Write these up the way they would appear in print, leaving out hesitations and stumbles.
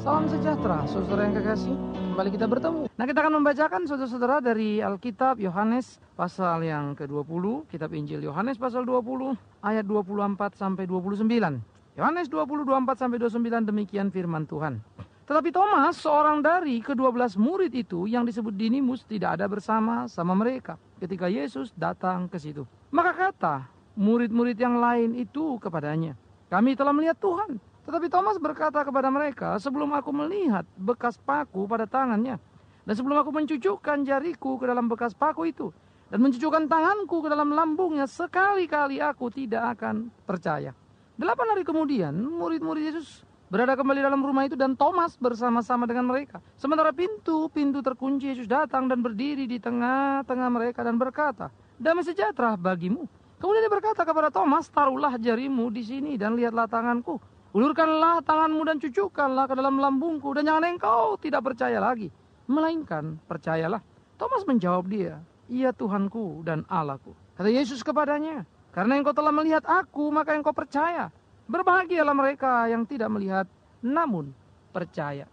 Salam sejahtera, saudara yang kekasih. Kembali kita bertemu. Nah, kita akan membacakan saudara-saudara dari Alkitab Yohanes pasal yang ke-20, kitab Injil Yohanes pasal 20 ayat 24 sampai 29. Yohanes 20 24 sampai 29, demikian firman Tuhan. Tetapi Thomas, seorang dari ke-12 murid itu yang disebut Dinimus, tidak ada bersama mereka ketika Yesus datang ke situ. Maka kata murid-murid yang lain itu kepadanya, "Kami telah melihat Tuhan." Tetapi Thomas berkata kepada mereka, "Sebelum aku melihat bekas paku pada tangannya, dan sebelum aku mencucukkan jariku ke dalam bekas paku itu, dan mencucukkan tanganku ke dalam lambungnya, sekali-kali aku tidak akan percaya." 8 hari kemudian, murid-murid Yesus berada kembali dalam rumah itu, dan Thomas bersama-sama dengan mereka. Sementara pintu terkunci, Yesus datang dan berdiri di tengah-tengah mereka dan berkata, "Damai sejahtera bagimu." Kemudian dia berkata kepada Thomas, "Taruhlah jarimu di sini dan lihatlah tanganku. Ulurkanlah tanganmu dan cucukkanlah ke dalam lambungku, dan jangan engkau tidak percaya lagi, melainkan percayalah." Thomas menjawab dia, "Iya Tuhanku dan Allahku." Kata Yesus kepadanya, "Karena engkau telah melihat aku, maka engkau percaya. Berbahagialah mereka yang tidak melihat, namun percaya."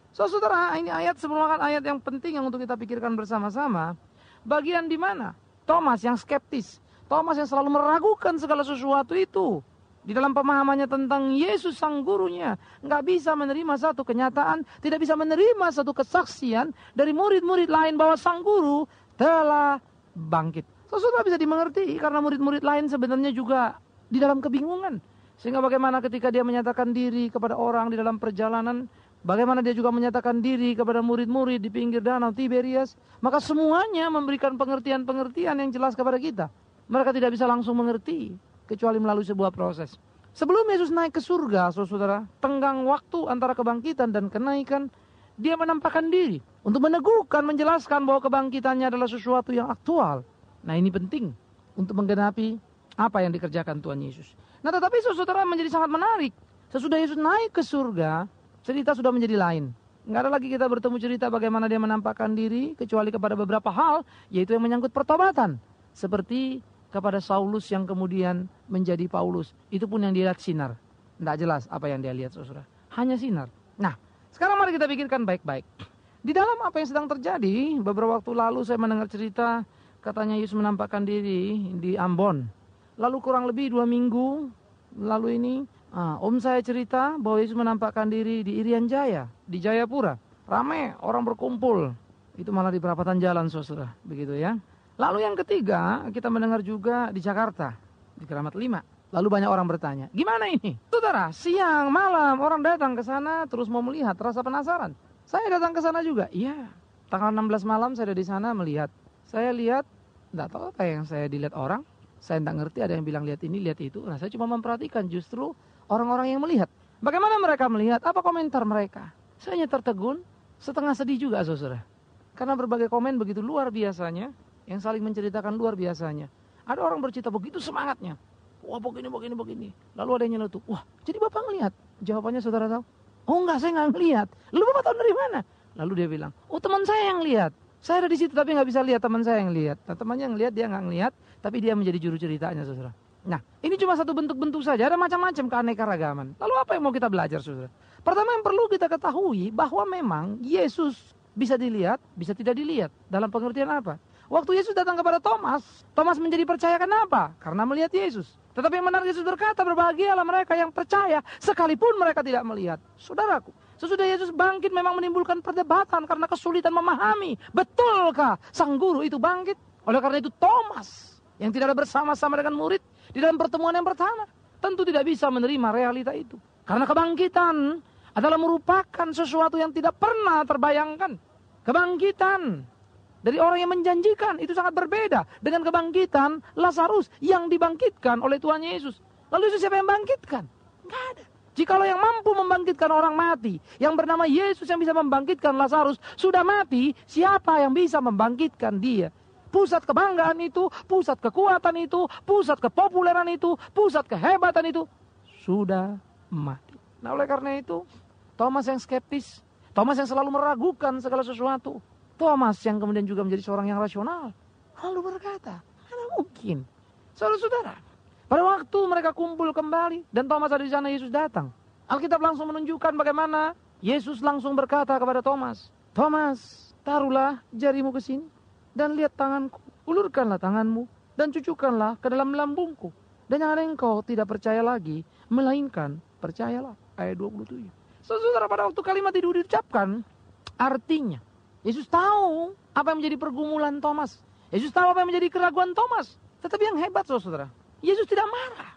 Saudara, ini ayat merupakan ayat yang penting yang untuk kita pikirkan bersama-sama. Bagian di mana Thomas yang skeptis, Thomas yang selalu meragukan segala sesuatu itu, di dalam pemahamannya tentang Yesus sang gurunya, nggak bisa menerima satu kenyataan, tidak bisa menerima satu kesaksian dari murid-murid lain bahwa sang guru telah bangkit. Saudara, bisa dimengerti karena murid-murid lain sebenarnya juga di dalam kebingungan. Sehingga bagaimana ketika dia menyatakan diri kepada orang di dalam perjalanan, bagaimana dia juga menyatakan diri kepada murid-murid di pinggir danau Tiberias, maka semuanya memberikan pengertian-pengertian yang jelas kepada kita. Mereka tidak bisa langsung mengerti kecuali melalui sebuah proses. Sebelum Yesus naik ke surga, saudara, tenggang waktu antara kebangkitan dan kenaikan, dia menampakkan diri untuk meneguhkan, menjelaskan bahwa kebangkitannya adalah sesuatu yang aktual. Nah, ini penting untuk menggenapi apa yang dikerjakan Tuhan Yesus. Nah, tetapi saudara, menjadi sangat menarik. Sesudah Yesus naik ke surga, cerita sudah menjadi lain. Nggak ada lagi kita bertemu cerita bagaimana dia menampakkan diri, kecuali kepada beberapa hal, yaitu yang menyangkut pertobatan. Seperti kepada Saulus yang kemudian menjadi Paulus. Itu pun yang dia lihat sinar. Nggak jelas apa yang dia lihat, saudara. Hanya sinar. Nah, sekarang mari kita pikirkan baik-baik. Di dalam apa yang sedang terjadi, beberapa waktu lalu saya mendengar cerita, katanya Yesus menampakkan diri di Ambon. Lalu kurang lebih 2 minggu lalu ini, om saya cerita bahwa Yesus menampakkan diri di Irian Jaya, di Jayapura. Ramai orang berkumpul. Itu malah di perapatan jalan, saudara. Begitu ya. Lalu yang ketiga, kita mendengar juga di Jakarta, di Keramat 5. Lalu banyak orang bertanya, gimana ini? Saudara, siang, malam, orang datang ke sana terus mau melihat, rasa penasaran. Saya datang ke sana juga, iya. Tanggal 16 malam saya ada di sana melihat. Saya lihat, enggak tahu apa yang saya dilihat orang. Saya tidak ngerti, ada yang bilang lihat ini, lihat itu. Nah, saya cuma memperhatikan justru orang-orang yang melihat. Bagaimana mereka melihat? Apa komentar mereka? Saya hanya tertegun, setengah sedih juga, saudara. Karena berbagai komen begitu luar biasanya, yang saling menceritakan luar biasanya. Ada orang bercerita begitu semangatnya. Wah, begini. Lalu ada yang nyeletuk. Wah, jadi Bapak ngelihat? Jawabannya saudara tahu? Oh enggak, saya nggak ngelihat. Lalu Bapak tahu dari mana? Lalu dia bilang, oh teman saya yang lihat. Saya ada di situ tapi nggak bisa lihat, teman saya yang lihat. Nah, temannya yang lihat, dia nggak ngelihat, tapi dia menjadi juru ceritanya, saudara. Nah, ini cuma satu bentuk-bentuk saja, ada macam-macam keanekaragaman. Lalu apa yang mau kita belajar, saudara? Pertama yang perlu kita ketahui bahwa memang Yesus bisa dilihat, bisa tidak dilihat. Dalam pengertian apa? Waktu Yesus datang kepada Thomas, Thomas menjadi percaya kenapa? Karena melihat Yesus. Tetapi yang menarik, Yesus berkata, berbahagialah mereka yang percaya sekalipun mereka tidak melihat. Saudaraku, sesudah Yesus bangkit memang menimbulkan perdebatan karena kesulitan memahami. Betulkah sang guru itu bangkit? Oleh karena itu Thomas yang tidak ada bersama-sama dengan murid di dalam pertemuan yang pertama tentu tidak bisa menerima realita itu. Karena kebangkitan adalah merupakan sesuatu yang tidak pernah terbayangkan. Kebangkitan dari orang yang menjanjikan itu sangat berbeda dengan kebangkitan Lazarus yang dibangkitkan oleh Tuhan Yesus. Lalu Yesus siapa yang bangkitkan? Enggak ada. Jikalau yang mampu membangkitkan orang mati, yang bernama Yesus yang bisa membangkitkan Lazarus, sudah mati, siapa yang bisa membangkitkan dia? Pusat kebanggaan itu, pusat kekuatan itu, pusat kepopuleran itu, pusat kehebatan itu, sudah mati. Nah, oleh karena itu, Thomas yang skeptis, Thomas yang selalu meragukan segala sesuatu, Thomas yang kemudian juga menjadi seorang yang rasional, lalu berkata, mana mungkin? Saudara-saudara, pada waktu mereka kumpul kembali dan Thomas ada di sana, Yesus datang. Alkitab langsung menunjukkan bagaimana Yesus langsung berkata kepada Thomas, Thomas, taruhlah jarimu ke sini dan lihat tanganku. Ulurkanlah tanganmu dan cucukkanlah ke dalam lambungku. Dan jangan engkau tidak percaya lagi, melainkan percayalah. Ayat 27. Saudara, pada waktu kalimat itu diucapkan, artinya Yesus tahu apa yang menjadi pergumulan Thomas. Yesus tahu apa yang menjadi keraguan Thomas. Tetapi yang hebat, saudara, Yesus tidak marah.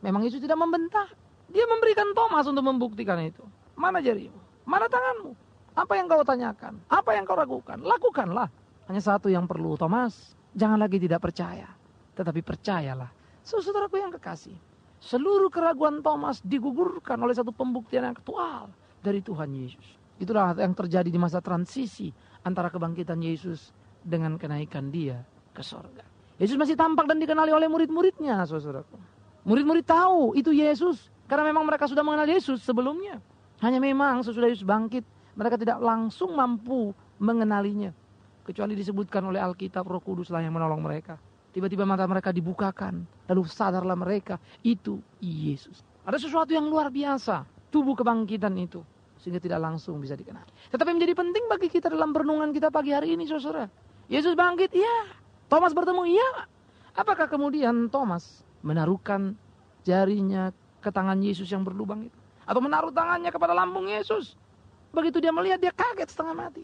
Memang Yesus tidak membentak. Dia memberikan Thomas untuk membuktikan itu. Mana jarimu? Mana tanganmu? Apa yang kau tanyakan? Apa yang kau ragukan? Lakukanlah. Hanya satu yang perlu, Thomas. Jangan lagi tidak percaya, tetapi percayalah. Saudaraku yang kekasih, seluruh keraguan Thomas digugurkan oleh satu pembuktian yang aktual dari Tuhan Yesus. Itulah yang terjadi di masa transisi antara kebangkitan Yesus dengan kenaikan dia ke sorga. Yesus masih tampak dan dikenali oleh murid-muridnya, saudaraku. Murid-murid tahu itu Yesus, karena memang mereka sudah mengenal Yesus sebelumnya. Hanya memang sesudah Yesus bangkit, mereka tidak langsung mampu mengenalinya. Kecuali disebutkan oleh Alkitab, Roh Kuduslah yang menolong mereka. Tiba-tiba mata mereka dibukakan, lalu sadarlah mereka, itu Yesus. Ada sesuatu yang luar biasa, tubuh kebangkitan itu, sehingga tidak langsung bisa dikenal. Tetapi menjadi penting bagi kita dalam renungan kita pagi hari ini, saudara. Yesus bangkit, iya. Thomas bertemu, iya. Apakah kemudian Thomas menaruhkan jarinya ke tangan Yesus yang berlubang itu? Atau menaruh tangannya kepada lambung Yesus? Begitu dia melihat, dia kaget setengah mati.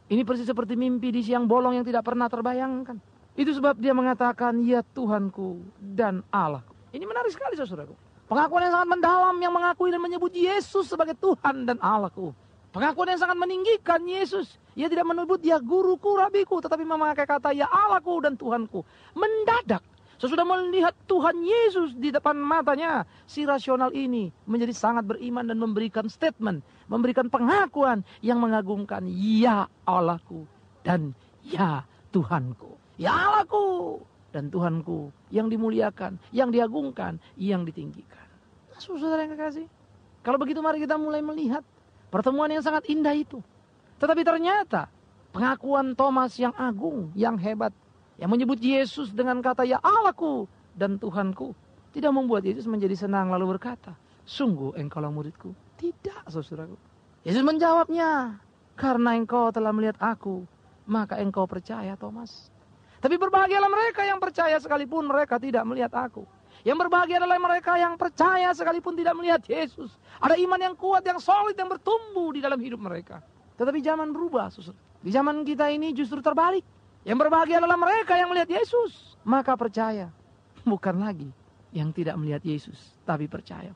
Ini persis seperti mimpi di siang bolong yang tidak pernah terbayangkan. Itu sebab dia mengatakan, ya Tuhanku dan Allahku. Ini menarik sekali, saudaraku. Pengakuan yang sangat mendalam yang mengakui dan menyebut Yesus sebagai Tuhan dan Allahku. Pengakuan yang sangat meninggikan Yesus. Ia tidak menyebut ya guruku, rabiku, tetapi memakai kata ya Allahku dan Tuhanku. Mendadak, sesudah melihat Tuhan Yesus di depan matanya, si rasional ini menjadi sangat beriman dan memberikan statement, memberikan pengakuan yang mengagumkan, ya Allahku dan ya Tuhanku. Ya Allahku dan Tuhanku yang dimuliakan, yang diagungkan, yang ditinggikan. Nah, saudara yang kekasih, kalau begitu mari kita mulai melihat pertemuan yang sangat indah itu. Tetapi ternyata pengakuan Thomas yang agung, yang hebat, yang menyebut Yesus dengan kata ya Allahku dan Tuhanku, tidak membuat Yesus menjadi senang lalu berkata, sungguh engkaulah muridku. Tidak, saudaraku. Yesus menjawabnya, karena engkau telah melihat aku, maka engkau percaya, Thomas. Tapi berbahagialah mereka yang percaya sekalipun mereka tidak melihat aku. Yang berbahagia adalah mereka yang percaya sekalipun tidak melihat Yesus. Ada iman yang kuat, yang solid, yang bertumbuh di dalam hidup mereka. Tetapi zaman berubah, saudara. Di zaman kita ini justru terbalik. Yang berbahagia adalah mereka yang melihat Yesus, maka percaya. Bukan lagi yang tidak melihat Yesus, tapi percaya.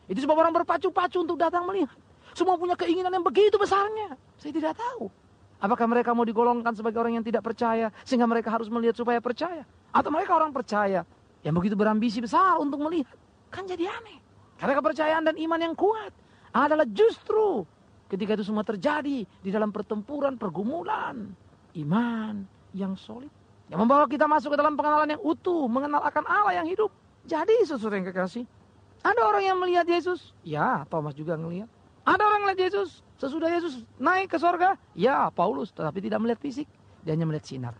Itu sebab orang berpacu-pacu untuk datang melihat. Semua punya keinginan yang begitu besarnya. Saya tidak tahu. Apakah mereka mau digolongkan sebagai orang yang tidak percaya, sehingga mereka harus melihat supaya percaya? Atau mereka orang percaya, yang begitu berambisi besar untuk melihat? Kan jadi aneh. Karena kepercayaan dan iman yang kuat adalah justru ketika itu semua terjadi di dalam pertempuran, pergumulan, iman yang solid, yang membawa kita masuk ke dalam pengenalan yang utuh, mengenal akan Allah yang hidup. Jadi saudara yang kekasih, ada orang yang melihat Yesus, ya Thomas juga ngelihat. Ada orang yang melihat Yesus, sesudah Yesus naik ke sorga, ya Paulus, tetapi tidak melihat fisik, dia hanya melihat sinar.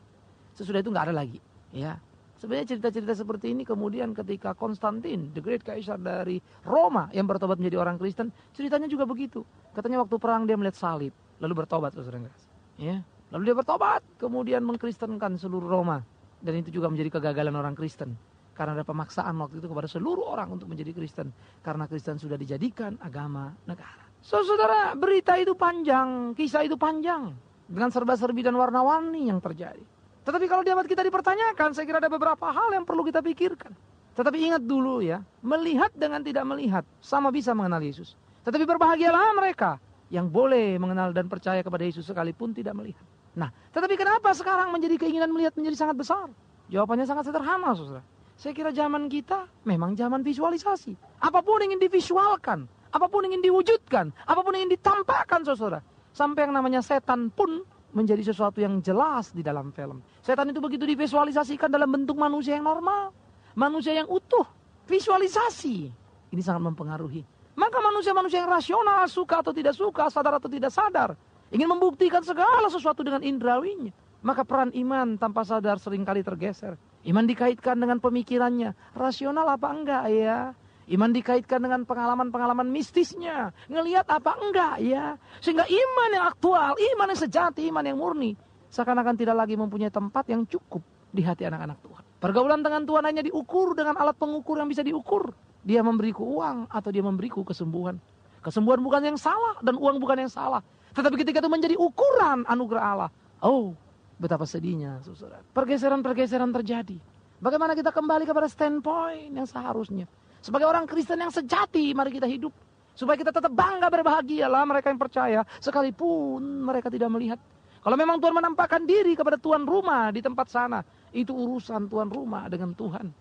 Sesudah itu nggak ada lagi. Ya, sebenarnya cerita-cerita seperti ini kemudian ketika Konstantin, the great kaisar dari Roma yang bertobat menjadi orang Kristen, ceritanya juga begitu. Katanya waktu perang dia melihat salib, lalu bertobat, saudara yang kekasih. Ya. Lalu dia bertobat, kemudian mengkristenkan seluruh Roma. Dan itu juga menjadi kegagalan orang Kristen. Karena ada pemaksaan waktu itu kepada seluruh orang untuk menjadi Kristen. Karena Kristen sudah dijadikan agama negara. Saudara, berita itu panjang, kisah itu panjang. Dengan serba-serbi dan warna-warni yang terjadi. Tetapi kalau dapat kita dipertanyakan, saya kira ada beberapa hal yang perlu kita pikirkan. Tetapi ingat dulu ya, melihat dengan tidak melihat, sama bisa mengenal Yesus. Tetapi berbahagialah mereka yang boleh mengenal dan percaya kepada Yesus sekalipun tidak melihat. Nah, tetapi kenapa sekarang menjadi keinginan melihat menjadi sangat besar? Jawabannya sangat sederhana, saudara. Saya kira zaman kita memang zaman visualisasi. Apapun ingin divisualkan, apapun ingin diwujudkan, apapun ingin ditampakkan, saudara. Sampai yang namanya setan pun menjadi sesuatu yang jelas di dalam film. Setan itu begitu divisualisasikan dalam bentuk manusia yang normal, manusia yang utuh. Visualisasi ini sangat mempengaruhi. Maka manusia-manusia yang rasional, suka atau tidak suka, sadar atau tidak sadar, ingin membuktikan segala sesuatu dengan indrawinya. Maka peran iman tanpa sadar seringkali tergeser. Iman dikaitkan dengan pemikirannya. Rasional apa enggak ya? Iman dikaitkan dengan pengalaman-pengalaman mistisnya. Ngelihat apa enggak ya. Sehingga iman yang aktual, iman yang sejati, iman yang murni, seakan-akan tidak lagi mempunyai tempat yang cukup di hati anak-anak Tuhan. Pergaulan dengan Tuhan hanya diukur dengan alat pengukur yang bisa diukur. Dia memberiku uang atau dia memberiku kesembuhan. Kesembuhan bukan yang salah dan uang bukan yang salah. Tetapi ketika itu menjadi ukuran anugerah Allah. Oh, betapa sedihnya, saudara. Pergeseran-pergeseran terjadi. Bagaimana kita kembali kepada standpoint yang seharusnya. Sebagai orang Kristen yang sejati, mari kita hidup. Supaya kita tetap bangga berbahagialah mereka yang percaya. Sekalipun mereka tidak melihat. Kalau memang Tuhan menampakkan diri kepada tuan rumah di tempat sana. Itu urusan tuan rumah dengan Tuhan.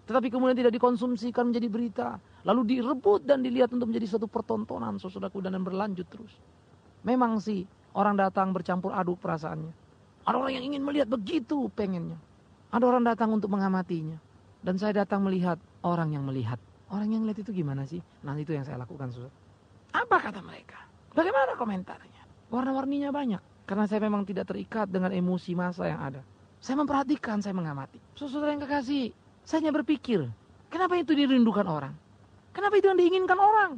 Tetapi kemudian tidak dikonsumsikan menjadi berita. Lalu direbut dan dilihat untuk menjadi suatu pertontonan, saudaraku, dan berlanjut terus. Memang sih orang datang bercampur aduk perasaannya. Ada orang yang ingin melihat begitu pengennya. Ada orang datang untuk mengamatinya. Dan saya datang melihat orang yang melihat. Orang yang lihat itu gimana sih? Nah, itu yang saya lakukan, saudara. Apa kata mereka? Bagaimana komentarnya? Warna-warninya banyak. Karena saya memang tidak terikat dengan emosi massa yang ada. Saya memperhatikan, saya mengamati. Saudara yang kekasih, saya hanya berpikir, kenapa itu dirindukan orang? Kenapa itu yang diinginkan orang?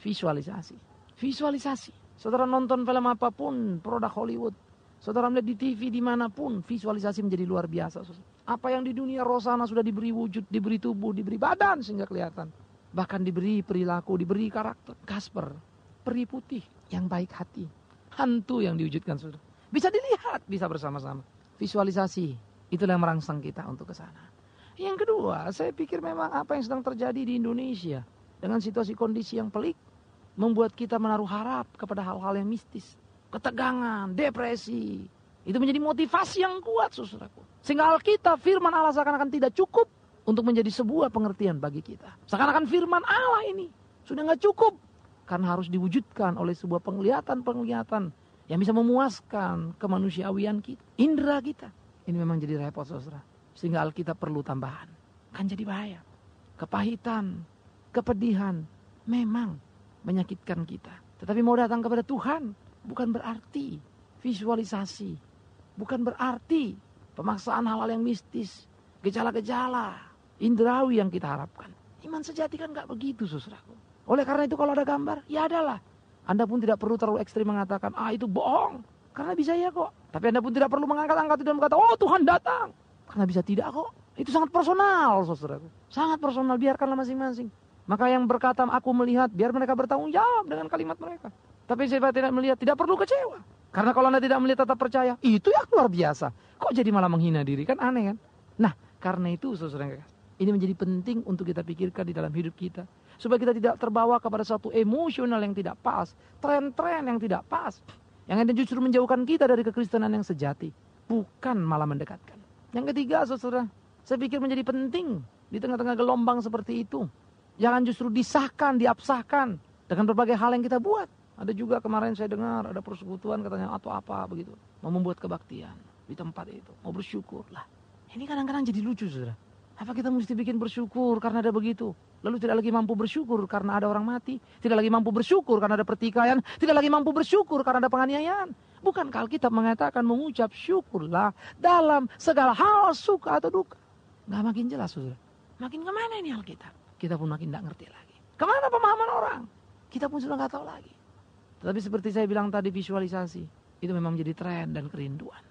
Visualisasi. Visualisasi. Saudara nonton film apapun, produk Hollywood. Saudara melihat di TV dimanapun, visualisasi menjadi luar biasa. Apa yang di dunia roh sana sudah diberi wujud, diberi tubuh, diberi badan sehingga kelihatan. Bahkan diberi perilaku, diberi karakter. Kasper, peri putih yang baik hati. Hantu yang diwujudkan, saudara. Bisa dilihat, bisa bersama-sama. Visualisasi, itulah yang merangsang kita untuk ke sana. Yang kedua, saya pikir memang apa yang sedang terjadi di Indonesia dengan situasi kondisi yang pelik membuat kita menaruh harap kepada hal-hal yang mistis, ketegangan, depresi. Itu menjadi motivasi yang kuat, saudaraku. Sehingga Alkitab, firman Allah seakan-akan tidak cukup untuk menjadi sebuah pengertian bagi kita. Seakan-akan firman Allah ini sudah nggak cukup karena harus diwujudkan oleh sebuah penglihatan-penglihatan yang bisa memuaskan kemanusiawian kita, indera kita. Ini memang jadi repot, saudara. Sehingga Alkitab perlu tambahan. Kan jadi bahaya. Kepahitan, kepedihan memang menyakitkan kita. Tetapi mau datang kepada Tuhan bukan berarti visualisasi. Bukan berarti pemaksaan hal-hal yang mistis. Gejala-gejala indrawi yang kita harapkan. Iman sejati kan gak begitu, saudaraku. Oleh karena itu kalau ada gambar, ya adalah. Anda pun tidak perlu terlalu ekstrim mengatakan, itu bohong. Karena bisa ya kok. Tapi Anda pun tidak perlu mengangkat-angkat dan berkata, oh Tuhan datang. Karena bisa tidak kok. Itu sangat personal, saudaraku. Sangat personal, biarkanlah masing-masing. Maka yang berkata, aku melihat, biar mereka bertanggung jawab dengan kalimat mereka. Tapi saya tidak melihat, tidak perlu kecewa. Karena kalau Anda tidak melihat tetap percaya, itu yang luar biasa. Kok jadi malah menghina diri, kan aneh kan? Nah, karena itu saudara, ini menjadi penting untuk kita pikirkan di dalam hidup kita. Supaya kita tidak terbawa kepada suatu emosional yang tidak pas. Tren-tren yang tidak pas. Yang ada justru menjauhkan kita dari kekristenan yang sejati. Bukan malah mendekatkan. Yang ketiga, saudara, saya pikir menjadi penting di tengah-tengah gelombang seperti itu. Jangan justru disahkan, diabsahkan dengan berbagai hal yang kita buat. Ada juga kemarin saya dengar ada persekutuan katanya atau apa begitu. Mau membuat kebaktian di tempat itu. Mau bersyukur lah. Ini kadang-kadang jadi lucu, saudara. Apa kita mesti bikin bersyukur karena ada begitu? Lalu tidak lagi mampu bersyukur karena ada orang mati. Tidak lagi mampu bersyukur karena ada pertikaian. Tidak lagi mampu bersyukur karena ada penganiayaan. Bukankah Alkitab mengatakan mengucap syukurlah dalam segala hal, suka atau duka? Nggak makin jelas, saudara. Makin kemana ini Alkitab? Kita pun makin tidak ngerti lagi. Kemana pemahaman orang? Kita pun sudah nggak tahu lagi. Tetapi seperti saya bilang tadi, visualisasi itu memang menjadi tren dan kerinduan.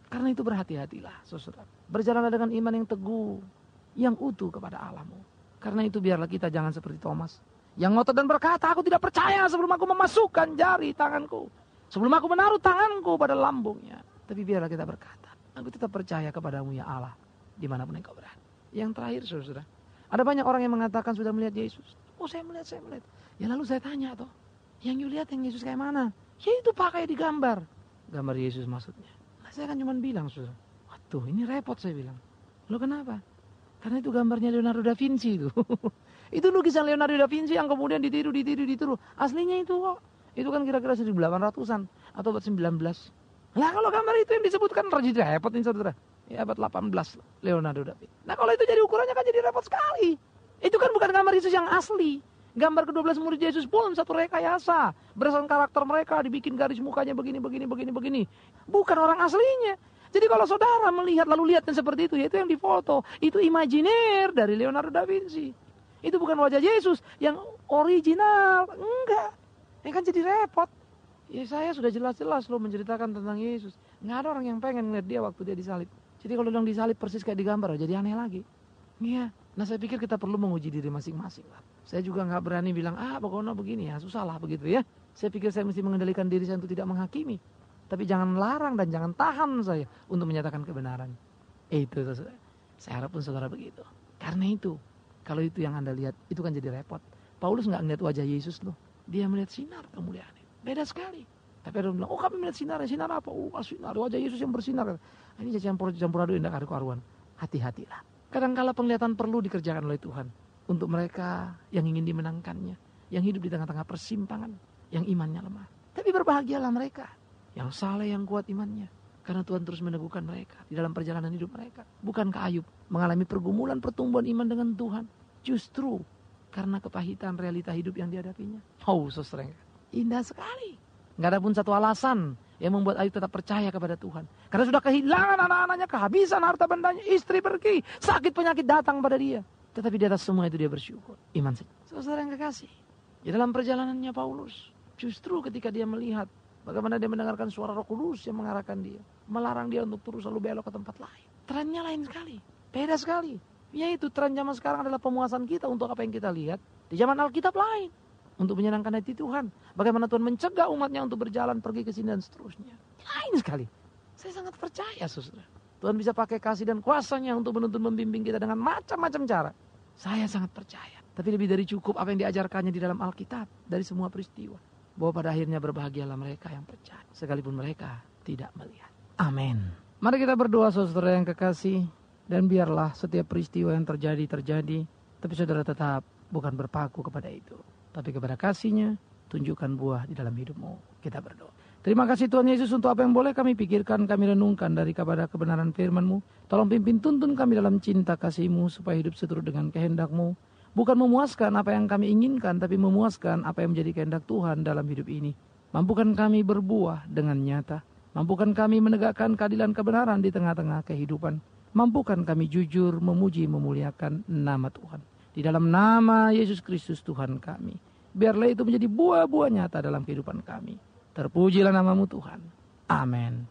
Karena itu berhati-hatilah, saudara. Berjalanlah dengan iman yang teguh, yang utuh kepada Allahmu. Karena itu biarlah kita jangan seperti Thomas yang ngotot dan berkata, aku tidak percaya sebelum aku memasukkan jari tanganku, sebelum aku menaruh tanganku pada lambungnya. Tapi biarlah kita berkata, aku tetap percaya kepadamu ya Allah, dimanapun engkau berada. Yang terakhir, saudara, ada banyak orang yang mengatakan sudah melihat Yesus. Oh, saya melihat. Ya lalu saya tanya toh, yang you lihat yang Yesus kayak mana? Ya itu pakai di gambar Yesus maksudnya. Nah, saya kan cuma bilang, saudara, waduh ini repot, saya bilang. Lo kenapa? Karena itu gambarnya Leonardo da Vinci itu. Itu lukisan Leonardo da Vinci yang kemudian ditiru. Aslinya itu kok. Itu kan kira-kira 1800-an atau abad 19. Lah kalau gambar itu yang disebutkan jadi repot ini, saudara. Ya abad 18 Leonardo da Vinci. Nah kalau itu jadi ukurannya kan jadi repot sekali. Itu kan bukan gambar Yesus yang asli. Gambar ke-12 murid Yesus pun satu rekayasa. Berdasarkan karakter mereka dibikin garis mukanya begini. Bukan orang aslinya. Jadi kalau saudara melihat lalu lihatnya seperti itu, yaitu yang difoto, itu imajiner dari Leonardo da Vinci. Itu bukan wajah Yesus yang original. Enggak. Ini kan jadi repot. Ya saya sudah jelas-jelas loh menceritakan tentang Yesus. Nggak ada orang yang pengen ngeliat dia waktu dia disalib. Jadi kalau bilang disalib persis kayak digambar, jadi aneh lagi. Iya. Nah saya pikir kita perlu menguji diri masing-masing lah. Saya juga nggak berani bilang, pokoknya begini ya, susah lah begitu ya. Saya pikir saya mesti mengendalikan diri saya untuk tidak menghakimi. Tapi jangan melarang dan jangan tahan saya untuk menyatakan kebenaran. Itu saudara. Saya harap pun saudara begitu. Karena itu, kalau itu yang Anda lihat, itu kan jadi repot. Paulus nggak ngeliat wajah Yesus loh. Dia melihat sinar kemuliaan. Beda sekali. Tapi ada yang bilang, kami melihat sinar. Sinar apa? Sinar wajah Yesus yang bersinar. Ini campur aduk indah karuan. Hati-hatilah. Kadangkala penglihatan perlu dikerjakan oleh Tuhan. Untuk mereka yang ingin dimenangkannya. Yang hidup di tengah-tengah persimpangan. Yang imannya lemah. Tapi berbahagialah mereka. Yang saleh, yang kuat imannya. Karena Tuhan terus meneguhkan mereka. Di dalam perjalanan hidup mereka. Bukankah Ayub mengalami pergumulan pertumbuhan iman dengan Tuhan? Justru karena kepahitan realita hidup yang dihadapinya. Saudara. Indah sekali. Gak ada pun satu alasan yang membuat Ayub tetap percaya kepada Tuhan. Karena sudah kehilangan anak-anaknya, kehabisan harta bendanya, istri pergi, sakit penyakit datang pada dia. Tetapi di atas semua itu dia bersyukur. Iman saja. Saudara yang kekasih. Di dalam perjalanannya Paulus. Justru ketika dia melihat bagaimana dia mendengarkan suara Roh Kudus yang mengarahkan dia. Melarang dia untuk terus lalu belok ke tempat lain. Trennya lain sekali. Beda sekali. Yaitu tren zaman sekarang adalah pemuasan kita untuk apa yang kita lihat. Di zaman Alkitab lain. Untuk menyenangkan hati Tuhan. Bagaimana Tuhan mencegah umatnya untuk berjalan pergi ke sini dan seterusnya. Lain sekali. Saya sangat percaya saudara. Tuhan bisa pakai kasih dan kuasanya untuk menuntun membimbing kita dengan macam-macam cara. Saya sangat percaya. Tapi lebih dari cukup apa yang diajarkannya di dalam Alkitab. Dari semua peristiwa. Bahwa pada akhirnya berbahagialah mereka yang percaya. Sekalipun mereka tidak melihat. Amin. Mari kita berdoa saudara yang kekasih. Dan biarlah setiap peristiwa yang terjadi. Tapi saudara tetap bukan berpaku kepada itu. Tapi kepada kasih-Nya, tunjukkan buah di dalam hidupmu. Kita berdoa. Terima kasih Tuhan Yesus untuk apa yang boleh kami pikirkan, kami renungkan dari kepada kebenaran firman-Mu. Tolong pimpin tuntun kami dalam cinta kasih-Mu, supaya hidup seturut dengan kehendak-Mu. Bukan memuaskan apa yang kami inginkan, tapi memuaskan apa yang menjadi kehendak Tuhan dalam hidup ini. Mampukan kami berbuah dengan nyata. Mampukan kami menegakkan keadilan kebenaran di tengah-tengah kehidupan. Mampukan kami jujur, memuji, memuliakan nama Tuhan. Di dalam nama Yesus Kristus Tuhan kami. Biarlah itu menjadi buah-buah nyata dalam kehidupan kami. Terpujilah nama-Mu Tuhan. Amin.